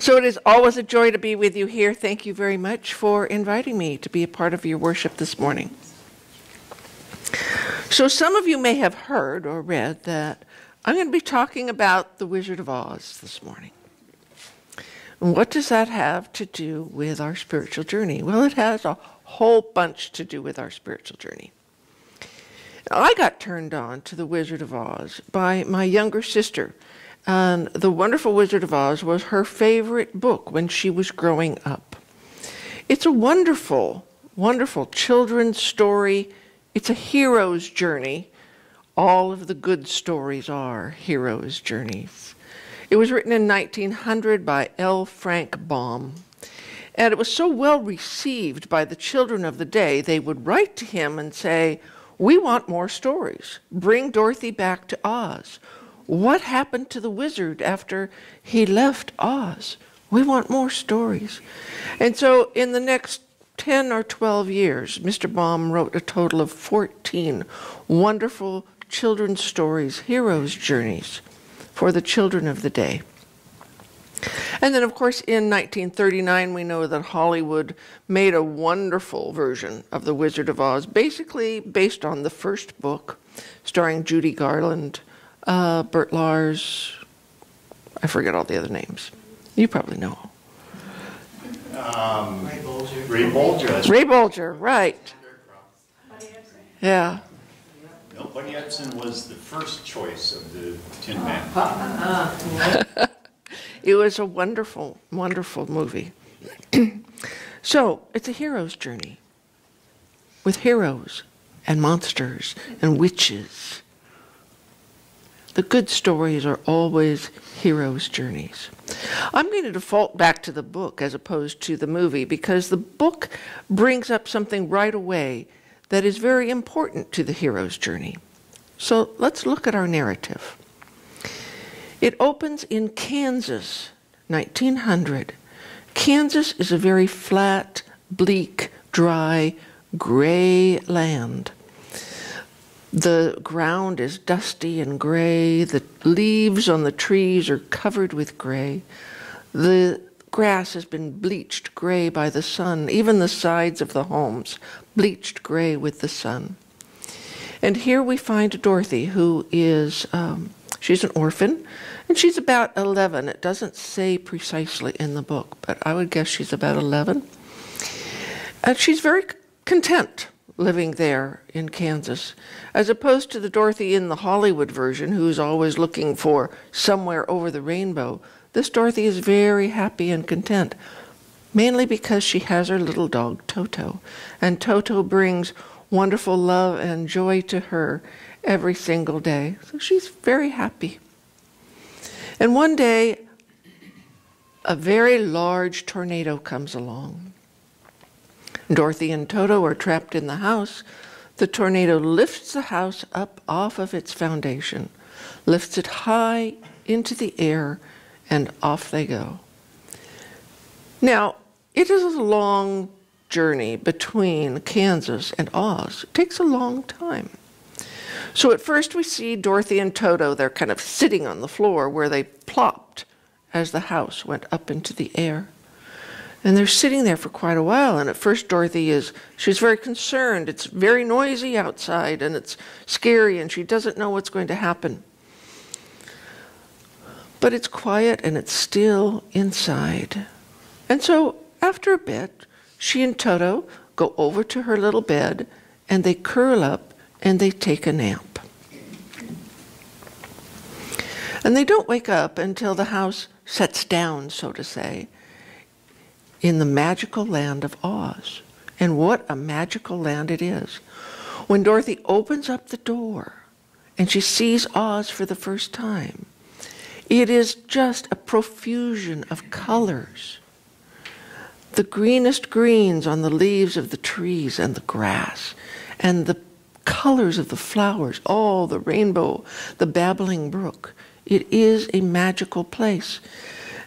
So it is always a joy to be with you here. Thank you very much for inviting me to be a part of your worship this morning. So some of you may have heard or read that I'm going to be talking about The Wizard of Oz this morning. And what does that have to do with our spiritual journey? Well, it has a whole bunch to do with our spiritual journey. I got turned on to The Wizard of Oz by my younger sister. And The Wonderful Wizard of Oz was her favorite book when she was growing up. It's a wonderful, wonderful children's story. It's a hero's journey. All of the good stories are hero's journeys. It was written in 1900 by L. Frank Baum. And it was so well received by the children of the day, they would write to him and say, "We want more stories. Bring Dorothy back to Oz. What happened to the wizard after he left Oz? We want more stories." And so in the next 10 or 12 years, Mr. Baum wrote a total of 14 wonderful children's stories, heroes' journeys for the children of the day. And then, of course, in 1939, we know that Hollywood made a wonderful version of The Wizard of Oz, basically based on the first book, starring Judy Garland, Bert Lars, I forget all the other names. You probably know. Ray Bolger. Ray Bolger. Ray Bolger, right. Yeah. No, Buddy Ebsen was the first choice of the Tin Man. It was a wonderful, wonderful movie. So, it's a hero's journey with heroes and monsters and witches. The good stories are always heroes' journeys. I'm going to default back to the book as opposed to the movie because the book brings up something right away that is very important to the hero's journey. So let's look at our narrative. It opens in Kansas, 1900. Kansas is a very flat, bleak, dry, gray land. The ground is dusty and gray. The leaves on the trees are covered with gray. The grass has been bleached gray by the sun. Even the sides of the homes, bleached gray with the sun. And here we find Dorothy, who is, she's an orphan, and she's about 11. It doesn't say precisely in the book, but I would guess she's about 11. And she's very content living there in Kansas, as opposed to the Dorothy in the Hollywood version, who's always looking for somewhere over the rainbow. This Dorothy is very happy and content, mainly because she has her little dog, Toto. And Toto brings wonderful love and joy to her every single day. So she's very happy. And one day, a very large tornado comes along. Dorothy and Toto are trapped in the house. The tornado lifts the house up off of its foundation, lifts it high into the air, and off they go. Now, it is a long journey between Kansas and Oz. It takes a long time. So at first we see Dorothy and Toto, they're kind of sitting on the floor where they plopped as the house went up into the air. And they're sitting there for quite a while. And at first Dorothy she's very concerned. It's very noisy outside and it's scary and she doesn't know what's going to happen. But it's quiet and it's still inside. And so after a bit, she and Toto go over to her little bed and they curl up and they take a nap. And they don't wake up until the house sets down, so to say, in the magical land of Oz. And what a magical land it is. When Dorothy opens up the door and she sees Oz for the first time, it is just a profusion of colors. The greenest greens on the leaves of the trees and the grass, and the colors of the flowers, all the rainbow, the babbling brook. It is a magical place.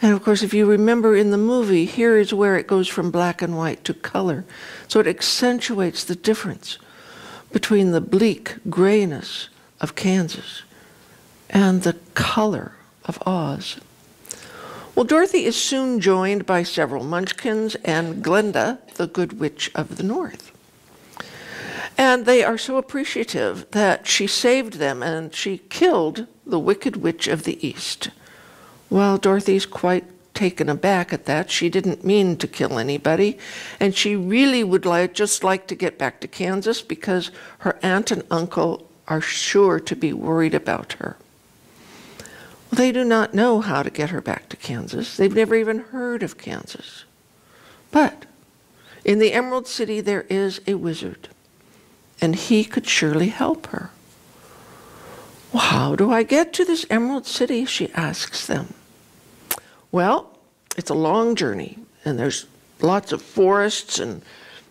And of course, if you remember in the movie, here is where it goes from black and white to color. So it accentuates the difference between the bleak grayness of Kansas and the color of Oz. Well, Dorothy is soon joined by several munchkins and Glenda, the Good Witch of the North. And they are so appreciative that she saved them and she killed the Wicked Witch of the East. Well, Dorothy's quite taken aback at that. She didn't mean to kill anybody, and she really would just like to get back to Kansas because her aunt and uncle are sure to be worried about her. Well, they do not know how to get her back to Kansas. They've never even heard of Kansas. But in the Emerald City there is a wizard, and he could surely help her. Well, how do I get to this Emerald City, she asks them. Well, it's a long journey, and there's lots of forests and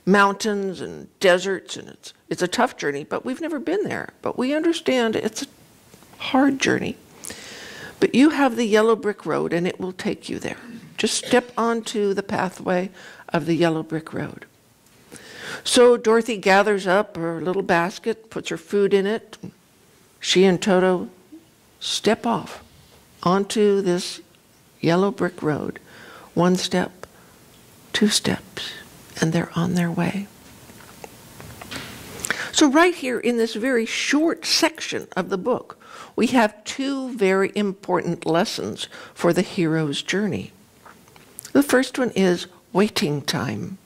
mountains and deserts, and it's a tough journey, but we've never been there. But we understand it's a hard journey. But you have the yellow brick road, and it will take you there. Just step onto the pathway of the yellow brick road. So Dorothy gathers up her little basket, puts her food in it. She and Toto step off onto this yellow brick road. 1 step, 2 steps, and they're on their way. So right here in this very short section of the book, we have 2 very important lessons for the hero's journey. The first one is waiting time.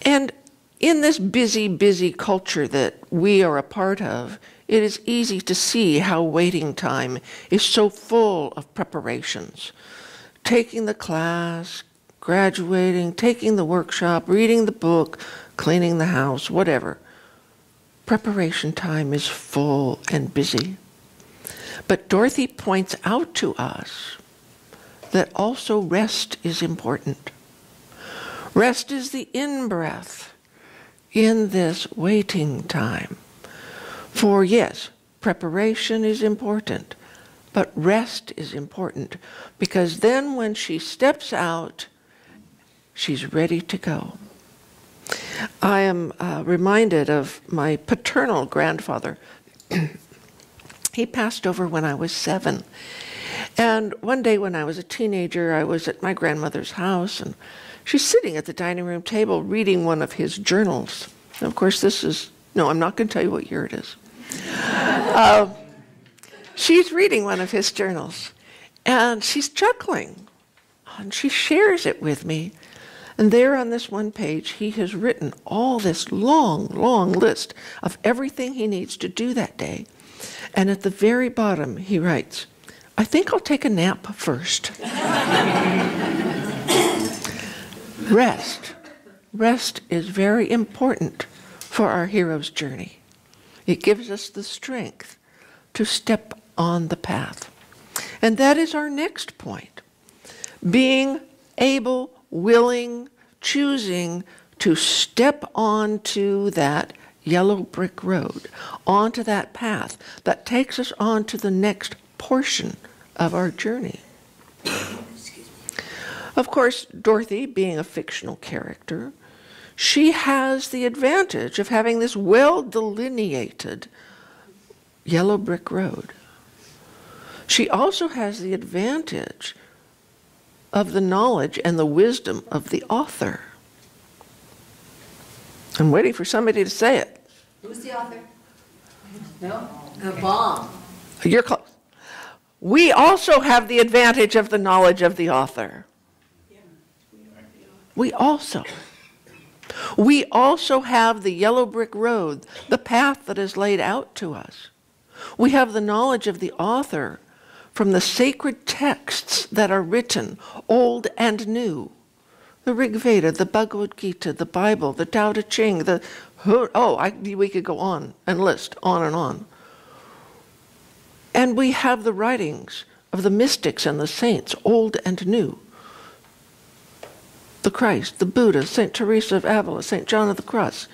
And in this busy, busy culture that we are a part of, it is easy to see how waiting time is so full of preparations. Taking the class, graduating, taking the workshop, reading the book, cleaning the house, whatever. Preparation time is full and busy. But Dorothy points out to us that also rest is important. Rest is the in-breath in this waiting time. For yes, preparation is important, but rest is important, because then when she steps out, she's ready to go. I am reminded of my paternal grandfather. He passed over when I was 7. And one day when I was a teenager, I was at my grandmother's house, and she's sitting at the dining room table reading one of his journals. And of course, no, I'm not going to tell you what year it is. She's reading one of his journals, and she's chuckling, and she shares it with me. And there on this one page, he has written all this long, long list of everything he needs to do that day. And at the very bottom, he writes, I think I'll take a nap first. Rest. Rest is very important for our hero's journey. It gives us the strength to step on the path. And that is our next point. Being able, willing, choosing to step onto that yellow brick road, onto that path that takes us on to the next portion of our journey. Of course, Dorothy, being a fictional character, she has the advantage of having this well-delineated yellow brick road. She also has the advantage of the knowledge and the wisdom of the author. I'm waiting for somebody to say it. Who's the author? No? The bomb. You're close. We also have the advantage of the knowledge of the author. We also have the yellow brick road, the path that is laid out to us. We have the knowledge of the author from the sacred texts that are written, old and new. The Rig Veda, the Bhagavad Gita, the Bible, the Tao Te Ching, we could go on and list on and on. And we have the writings of the mystics and the saints, old and new. The Christ, the Buddha, St. Teresa of Avila, St. John of the Cross,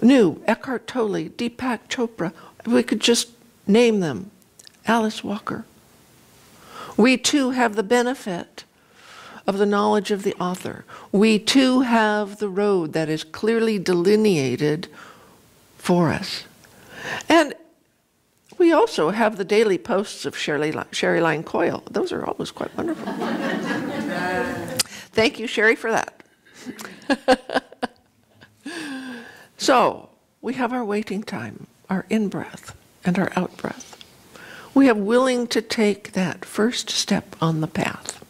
new, Eckhart Tolle, Deepak Chopra, we could just name them, Alice Walker. We too have the benefit of the knowledge of the author. We too have the road that is clearly delineated for us. And We also have the daily posts of Sherry Line Coyle. Those are always quite wonderful. Thank you, Sherry, for that. So, we have our waiting time, our in-breath and our out-breath. We have willing to take that first step on the path.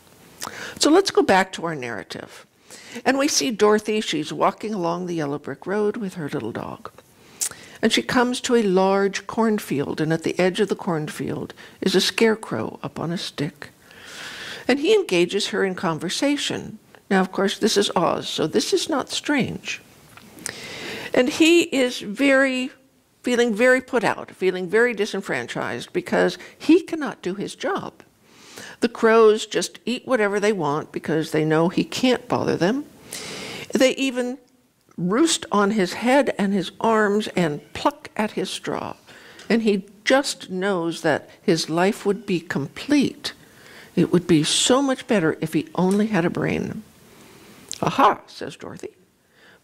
So let's go back to our narrative. And we see Dorothy, she's walking along the yellow brick road with her little dog. And she comes to a large cornfield, and at the edge of the cornfield is a scarecrow up on a stick. And he engages her in conversation. Now, of course, this is Oz, so this is not strange. And he is feeling very put out, feeling very disenfranchised because he cannot do his job. The crows just eat whatever they want because they know he can't bother them. They even roost on his head and his arms and pluck at his straw. And he just knows that his life would be complete. It would be so much better if he only had a brain. Aha, says Dorothy.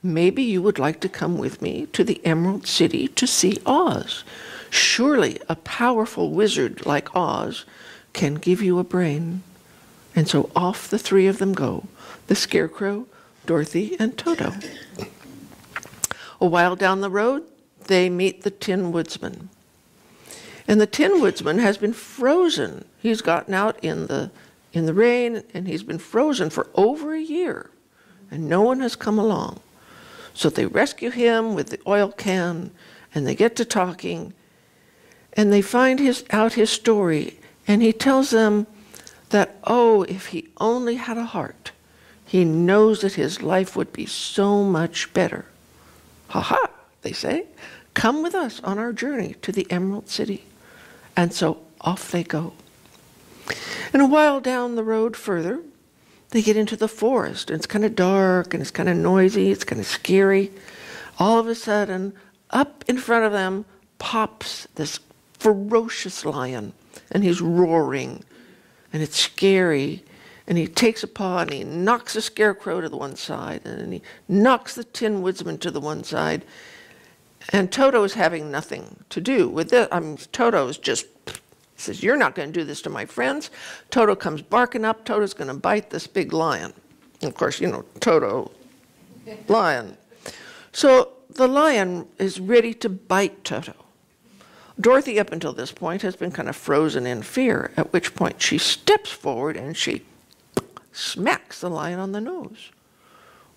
Maybe you would like to come with me to the Emerald City to see Oz. Surely a powerful wizard like Oz can give you a brain. And so off the three of them go, the Scarecrow, Dorothy, and Toto. A while down the road, they meet the Tin Woodsman. And the Tin Woodsman has been frozen. He's gotten out in the rain, and he's been frozen for over a year, and no one has come along. So they rescue him with the oil can, and they get to talking, and they find out his story, and he tells them that, oh, if he only had a heart, he knows that his life would be so much better. Ha-ha, they say, come with us on our journey to the Emerald City. And so off they go. And a while down the road further, they get into the forest, and it's kind of dark, and it's kind of noisy, it's kind of scary. All of a sudden, up in front of them pops this ferocious lion, and he's roaring, and it's scary, and he takes a paw, and he knocks the Scarecrow to the one side, and then he knocks the Tin Woodsman to the one side, and Toto is having nothing to do with this. Toto is just says, you're not going to do this to my friends. Toto comes barking up. Toto's going to bite this big lion. And of course, you know, Toto, lion. So the lion is ready to bite Toto. Dorothy, up until this point, has been kind of frozen in fear, at which point she steps forward and she smacks the lion on the nose.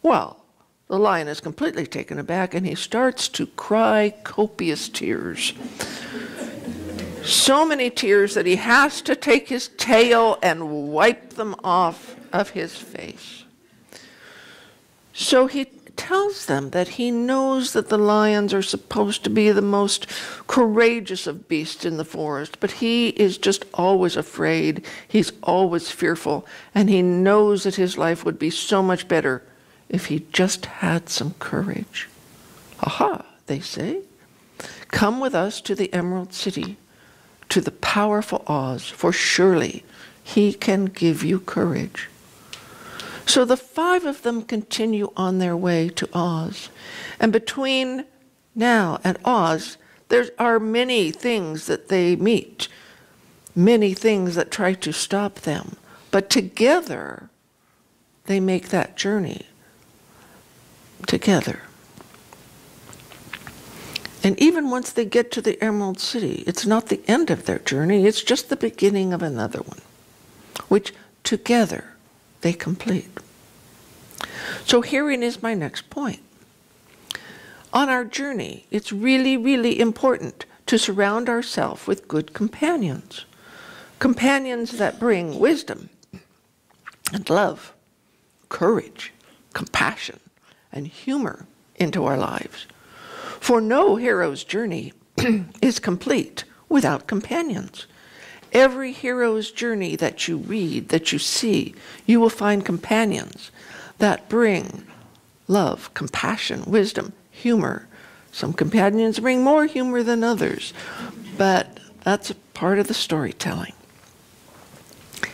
Well, the lion is completely taken aback, and he starts to cry copious tears. So many tears that he has to take his tail and wipe them off of his face. So he tells them that he knows that the lions are supposed to be the most courageous of beasts in the forest, but he is just always afraid, he's always fearful, and he knows that his life would be so much better if he just had some courage. Aha, they say, come with us to the Emerald City, to the powerful Oz, for surely he can give you courage. So the five of them continue on their way to Oz. And between now and Oz, there are many things that they meet, many things that try to stop them. But together, they make that journey together. And even once they get to the Emerald City, it's not the end of their journey, it's just the beginning of another one, which together they complete. So herein is my next point. On our journey, it's really, really important to surround ourselves with good companions. Companions that bring wisdom and love, courage, compassion, and humor into our lives. For no hero's journey is complete without companions. Every hero's journey that you read, that you see, you will find companions that bring love, compassion, wisdom, humor. Some companions bring more humor than others, but that's a part of the storytelling.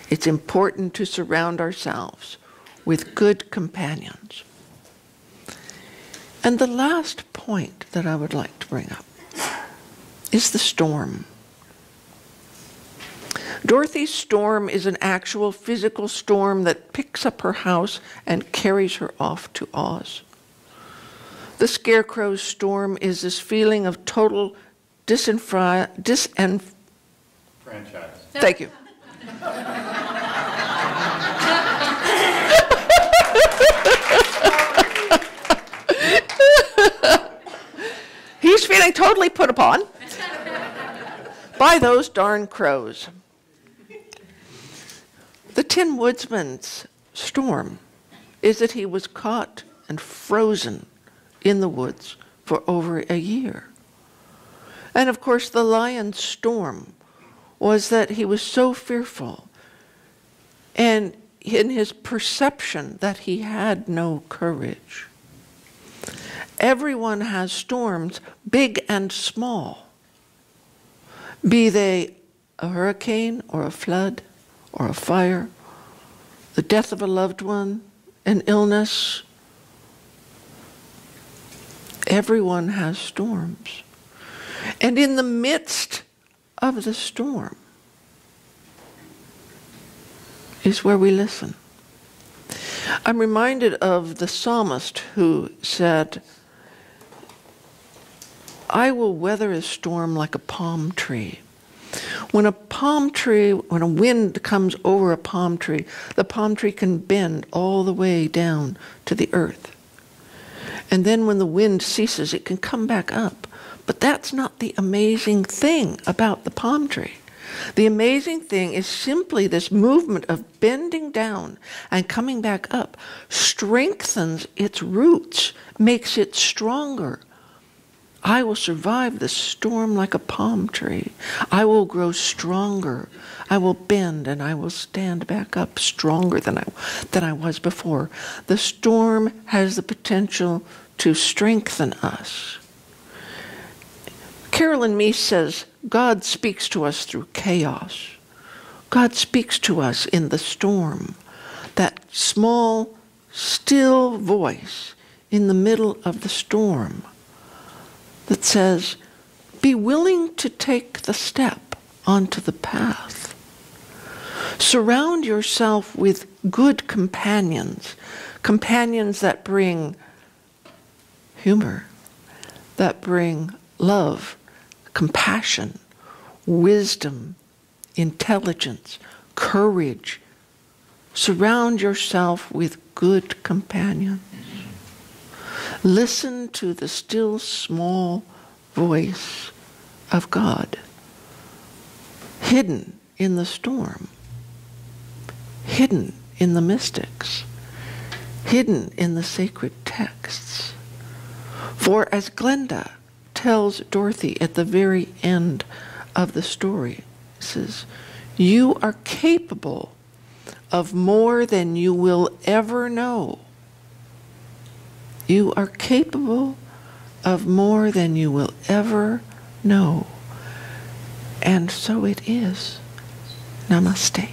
It's important to surround ourselves with good companions. And the last point that I would like to bring up is the storm. Dorothy's storm is an actual physical storm that picks up her house and carries her off to Oz. The Scarecrow's storm is this feeling of total franchise. Thank you. He's feeling totally put upon by those darn crows. The Tin Woodman's storm is that he was caught and frozen in the woods for over a year. And of course, the lion's storm was that he was so fearful and in his perception that he had no courage. Everyone has storms, big and small, be they a hurricane or a flood or a fire, the death of a loved one, an illness. Everyone has storms. And in the midst of the storm is where we listen. I'm reminded of the psalmist who said, I will weather a storm like a palm tree. When a wind comes over a palm tree, the palm tree can bend all the way down to the earth. And then when the wind ceases, it can come back up. But that's not the amazing thing about the palm tree. The amazing thing is simply this movement of bending down and coming back up strengthens its roots, makes it stronger. I will survive the storm like a palm tree. I will grow stronger. I will bend and I will stand back up stronger than I was before. The storm has the potential to strengthen us. Carolyn Meese says, God speaks to us through chaos. God speaks to us in the storm. That small, still voice in the middle of the storm that says, be willing to take the step onto the path. Surround yourself with good companions, companions that bring humor, that bring love, compassion, wisdom, intelligence, courage. Surround yourself with good companions. Listen to the still small voice of God, hidden in the storm, hidden in the mystics, hidden in the sacred texts. For as Glenda tells Dorothy at the very end of the story, says, you are capable of more than you will ever know. You are capable of more than you will ever know. And so it is. Namaste.